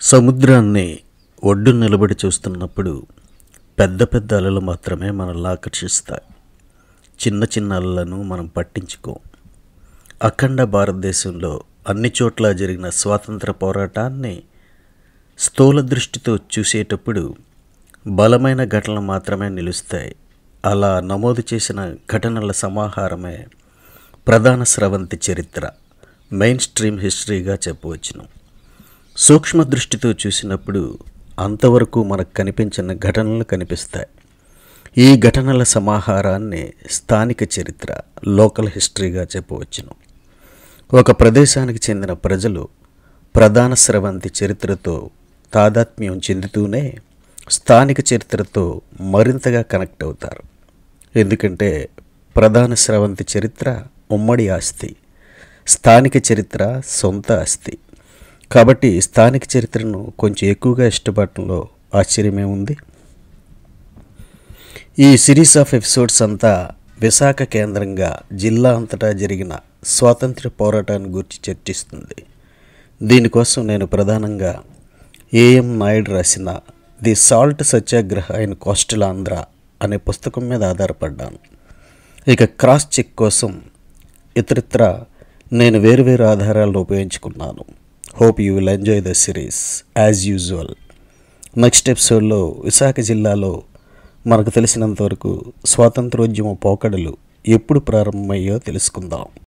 సముద్రాన్ని ఒడ్డున నిలబడి చూస్తున్నప్పుడు పెద్ద పెద్ద అలలు మాత్రమే మనల్ని ఆకర్షిస్తాయి. చిన్న చిన్న అలలను మనం పట్టించుకోం. అఖండ భారతదేశంలో అన్ని చోట్ల జరిగిన స్వాతంత్ర పోరాటాన్ని స్థూల దృష్టితో చూసేటప్పుడు బలమైన ఘటనలు మాత్రమే నిలుస్తాయి. అలా నమోదు చేసిన ఘటనల సమాహారమే ప్రధాన స్రవంతి చరిత్ర, మెయిన్ స్ట్రీమ్ హిస్టరీగా చెప్పవచ్చును. సూక్ష్మ దృష్టితో చూసినప్పుడు అంతవరకు మనకు కనిపించిన ఘటనలు కనిపిస్తాయి. ఈ ఘటనల సమాహారాన్ని స్థానిక చరిత్ర, లోకల్ హిస్టరీగా చెప్పవచ్చును. ఒక ప్రదేశానికి చెందిన ప్రజలు ప్రధాన స్రవంతి చరిత్రతో తాదాత్మ్యం చెందుతూనే స్థానిక చరిత్రతో మరింతగా కనెక్ట్ అవుతారు. ఎందుకంటే ప్రధాన స్రవంతి చరిత్ర ఉమ్మడి ఆస్తి, స్థానిక చరిత్ర సొంత ఆస్తి. కాబట్టి స్థానిక చరిత్రను కొంచెం ఎక్కువగా ఇష్టపడటంలో ఆశ్చర్యమే ఉంది. ఈ సిరీస్ ఆఫ్ ఎపిసోడ్స్ అంతా విశాఖ కేంద్రంగా జిల్లా అంతటా జరిగిన స్వాతంత్ర్య పోరాటాన్ని గురించి చర్చిస్తుంది. దీనికోసం నేను ప్రధానంగా ఏఎం నాయుడు రాసిన the salt Satyagraha in coastal Andhra అనే పుస్తకం మీద ఆధారపడ్డాను. ఇక క్రాస్ చెక్ కోసం ఇతరత్ర నేను వేరువేరు ఆధారాలను ఉపయోగించుకున్నాను. Hope you will enjoy the series as usual. Next ఎపిసోడ్లో విశాఖ జిల్లాలో మనకు తెలిసినంతవరకు స్వాతంత్రోద్యమ పోకడలు ఎప్పుడు ప్రారంభమయ్యో తెలుసుకుందాం.